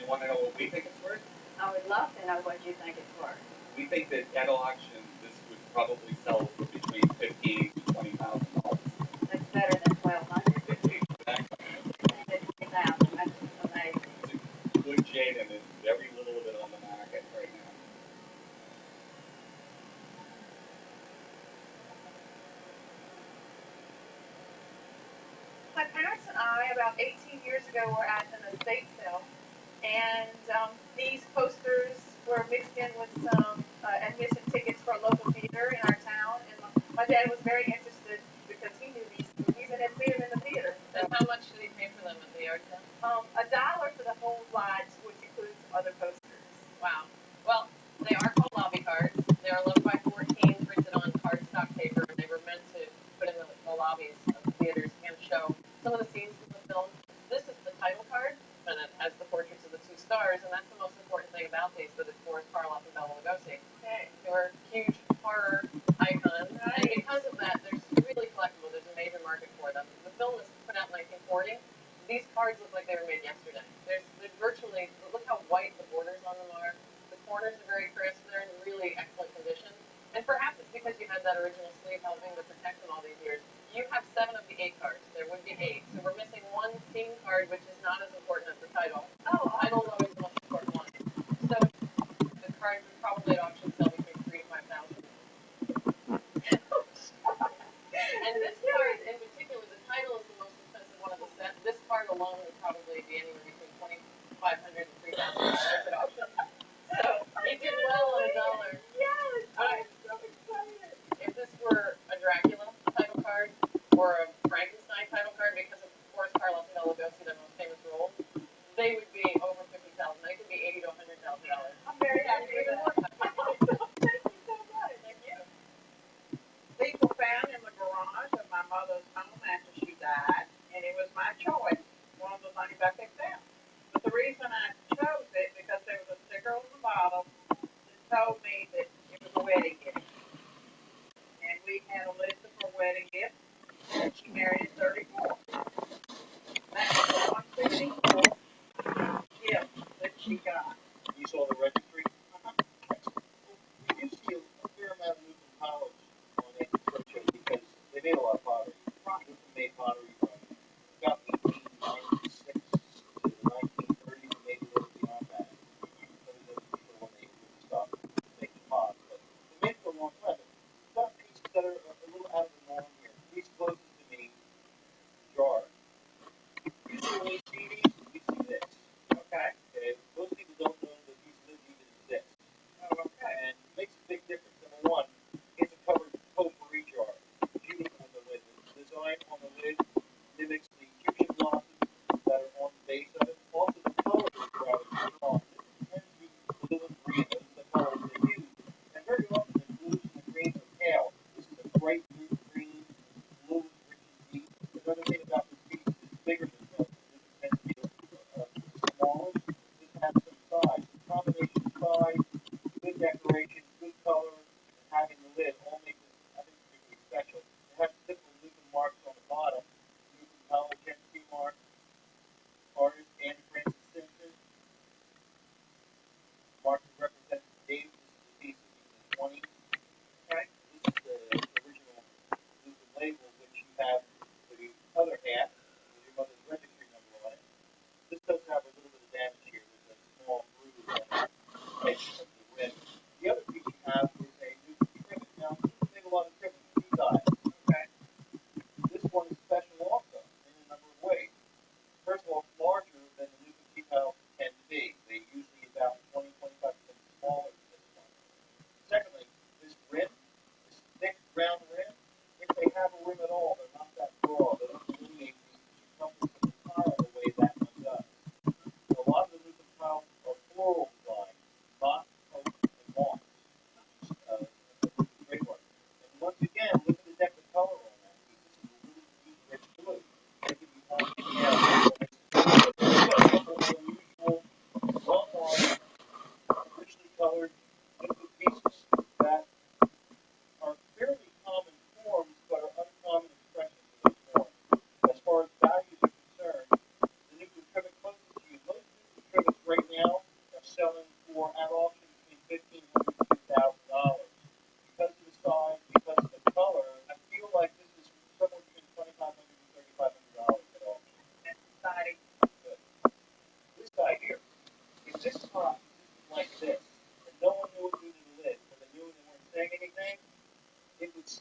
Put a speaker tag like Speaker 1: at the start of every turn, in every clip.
Speaker 1: You want to know what we think it's worth?
Speaker 2: I would love to know what you think it's worth.
Speaker 1: We think that at auction, this would probably sell for between $15,000 to $20,000.
Speaker 2: That's better than 1,200.
Speaker 1: Exactly.
Speaker 2: 50,000. That's amazing.
Speaker 1: It's a good jade, and there's very little of it on the market right now.
Speaker 3: My parents and I, about 18 years ago, were at an estate sale, and these posters were mixed in with some admission tickets for a local theater in our town. And my dad was very interested because he knew these movies and had seen them in the theater.
Speaker 4: And how much did he pay for them at the yard sale?
Speaker 3: $1 for the whole lot, which includes some other posters.
Speaker 4: Wow. Well, they are called lobby cards. They are 11 by 14, printed on cardstock paper, and they were meant to put in the lobbies of the theaters and show some of the scenes from the film. This is the title card, and it has the portraits of the two stars, and that's the most important thing about these, that it's Boris Karloff and Bela Lugosi, who are huge horror icons. Right. And because of that, they're really collectible. There's a major market for them. The film was put out in 1940. These cards look like they were made yesterday. They're virtually, look how white the borders on them are. The corners are very crisp. They're in really excellent condition. And perhaps it's because you had that original sleeve helping to protect them all these years. You have 7 of the 8 cards. There would be 8. So we're missing one theme card, which is not as important as the title.
Speaker 3: Oh,
Speaker 4: The title is always the most important one. So the cards would probably at auction sell between $3,000 to $5,000. And this card in particular, the title is the most expensive one of the set. This card alone would probably be anywhere between $2,500 and $3,000 at auction. So you did well on $1.
Speaker 3: yes!
Speaker 4: I'm
Speaker 3: so excited.
Speaker 4: If this were a Dracula title card or a Frankenstein title card, because of Boris Karloff and Bela Lugosi, their most famous roles, they would be over $50,000. They could be $80,000 to $100,000.
Speaker 3: I'm very happy with that. Thank you so much.
Speaker 4: Thank you.
Speaker 5: These were found in the garage of my mother's home after she died, and it was my choice. One of the things I picked out. But the reason I chose it because there was a sticker on the bottom that told me that it was a wedding gift. And we had a list of her wedding gifts, and she married at 34. That was the 164 gift that she got.
Speaker 1: You saw the registry?
Speaker 5: Uh-huh.
Speaker 1: We do see a fair amount of Newton College on Antique Roadshow because they made a lot of pottery. Newton made pottery from about 1896 to the 1930s, and maybe a little beyond that. Those people when they would stop making pots, but they made it for a long time. We've got pieces that are a little out of the norm here. These closest to me, jar. Usually when we see these, we see this.
Speaker 5: Okay.
Speaker 1: Okay, most people don't know that these live even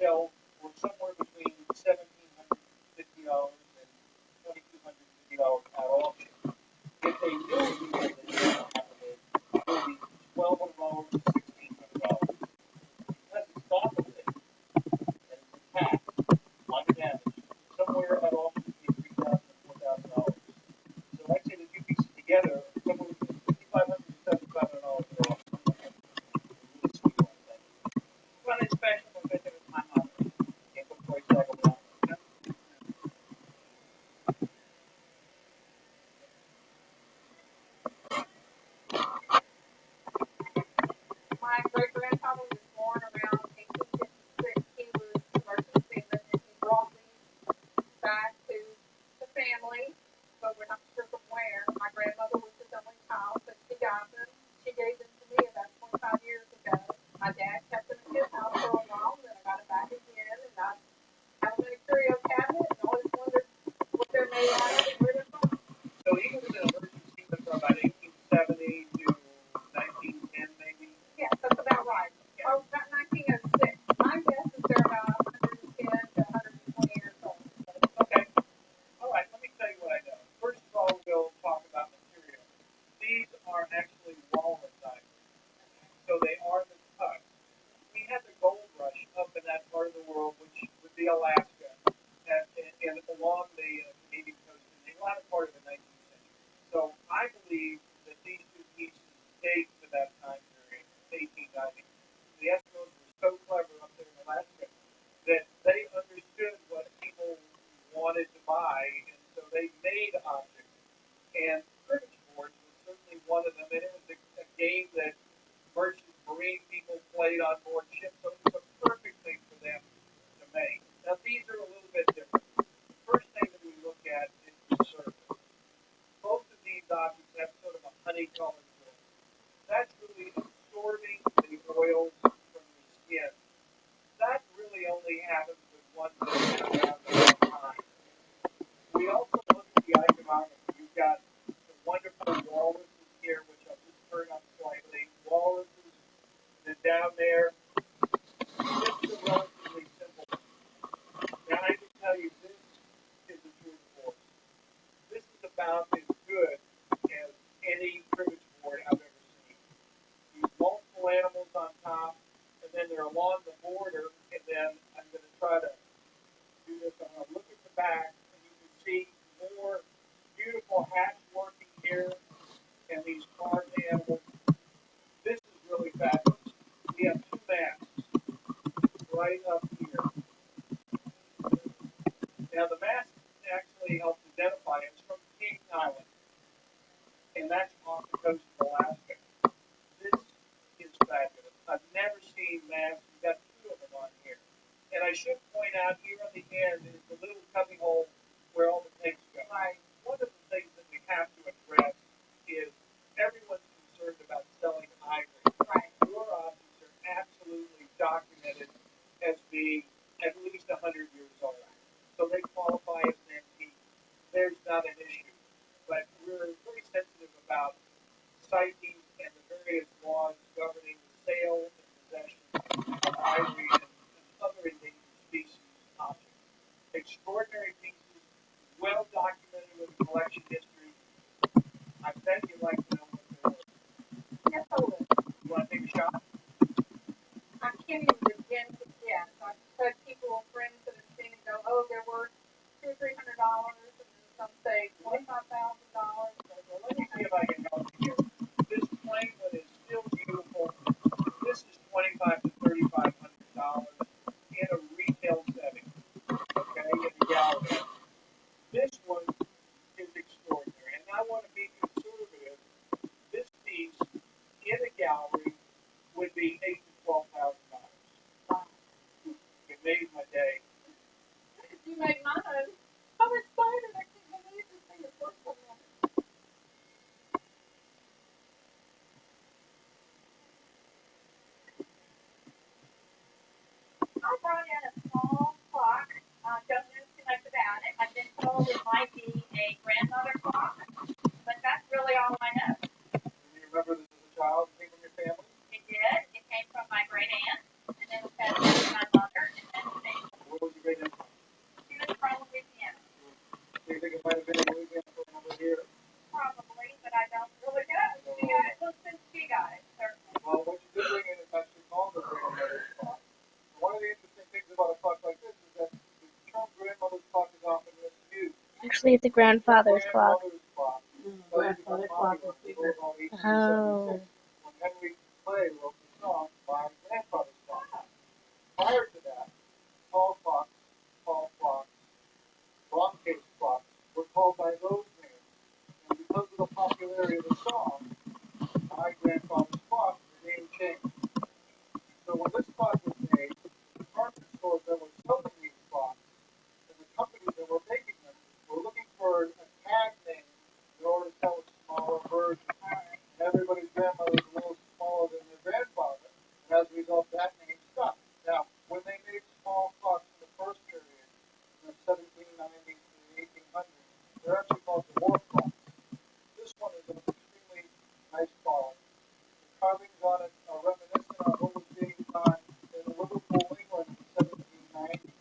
Speaker 1: sell for somewhere between $1,750 and $2,250 at auction. If they really do it, they don't have to bid, it will be $1,200 to $1,600 because it's documented and it's intact undamaged. Somewhere at auction between $3,000 and $4,000. So I'd say the two pieces together, somewhere between $5,500 and $7,500 at auction. Really sweet one, thank you.
Speaker 5: Well, it's special because it was my mother.
Speaker 1: Can't put a price tag on that.
Speaker 5: My great-grandfather was born around 1856. He was merchant seaman, and he brought these back to the family, but we're not sure from where. My grandmother was his only child, but she got them. She gave them to me about 25 years ago. My dad kept them in his house for a while, and then I got them back again, and I have them in a curio cabinet, and always wondered what they're made out of and where they're from.
Speaker 1: So he was in a merchant seaman from about 1870 to 1910, maybe.
Speaker 5: Yes, that's about right. Oh, about 1906. My guess is they're about 110 to 120 years old.
Speaker 1: Okay. All right. Let me tell you what I know. First of all, we'll talk about material. These are actually walnut diamonds, so they are the cut. We had the gold rush up in that part of the world, which would be Alaska, and along the Canadian coast in the latter part of the 19th century. So I believe that these two pieces date to that time period, 1890. The Eskimos were so clever up there in Alaska that they understood what people wanted to buy, and so they made objects. And cribbage boards was certainly one of them, and it was a game that merchant marine people played on board ships, so it was a perfect thing for them to make. Now these are a little bit different. The first thing that we look at is the surface. Both of these objects have sort of a honeycomb look. That's really absorbing the oils from the skin. That really only happens with one thing around the whole time. We also look at the iconography. You've got the wonderful walruses here, which I'll just turn up slightly. Walruses, then down there, this is a relatively simple. Now I can tell you this is a true force. This is about as good as any cribbage board I've ever seen. These multiple animals on top, and then they're along the border, and then I'm going to try to do this. I'm going to look at the back, and you can see more beautiful hatch working here, and these farm animals. This is really fabulous. We have two masks right up here. Now the masks actually help identify us from King Island, and that's off the coast of Alaska. This is fabulous. I've never seen masks. We've got two of them on here. And I should point out here on the end is the little cubby hole where all the pigs go.
Speaker 5: Right.
Speaker 1: One of the things that we have to address is everyone's concerned about selling ivory.
Speaker 5: Right.
Speaker 1: Your objects are absolutely documented as being at least 100 years old. So they qualify as an antique. There's not an issue. But we're very sensitive about CITES and the various laws governing the sale and possession of ivory and other endangered species objects. Extraordinary pieces, well documented with collection history. I bet you'd like to know what they're worth.
Speaker 5: Yes, I would.
Speaker 1: You want to take a shot?
Speaker 5: I can't even begin to guess. I've had people, friends that have seen it go, oh, they're worth $200 or $300, and then some say $25,000.
Speaker 1: Let me see if I can help you here. This plain one is still beautiful. This is $2,500 to $3,500 in a retail setting. Okay, in the gallery. This one is extraordinary, and I want to be conservative. This piece in a gallery would be $8,000 to $12,000.
Speaker 5: Wow.
Speaker 1: It made my day.
Speaker 5: You made mine. I'm excited. I can't believe this thing is worth so much. I brought in a small clock. Don't know too much about it. I've been told it might be a grandmother clock, but that's really all I know.
Speaker 1: Do you remember this as a child? Came from your family?
Speaker 5: It did. It came from my great aunt, and then it was passed down to my mother, and then
Speaker 6: actually the grandfather's clock.
Speaker 1: Grandmother's clock.
Speaker 7: Grandfather clock is bigger.
Speaker 6: Oh.
Speaker 1: When Henry Clay wrote the song, My Grandfather's Clock. Prior to that, Paul Fox, Ron Case clocks were called by those names. And because of the popularity of the song, My Grandfather's Clock, the name changed. So when this clock was made, the department stores that were selling these clocks and the companies that were making them were looking for a tag name in order to sell a smaller version. And everybody's grandmother was a little smaller than their grandfather, and as a result, that name stuck. Now, when they made small clocks in the first period, in the 1790s to the 1800s, they're actually called dwarf clocks. This one is an extremely nice quality. The carvings on it are reminiscent of what was being done in Liverpool, England in 1790,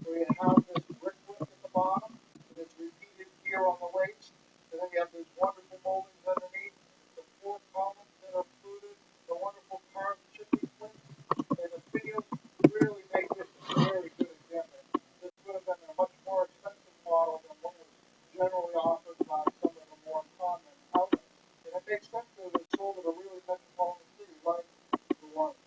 Speaker 1: where you have this brickwork at the bottom, and it's repeated here on the waist, and then you have these wonderful moldings underneath, the four columns that are fluted, the wonderful carved chipping flint, and the videos really make this a very good example. This would have been a much more expensive model than what was generally offered by some of the more common outlets. And it makes sense that it was sold at a really metropolitan city like New Orleans.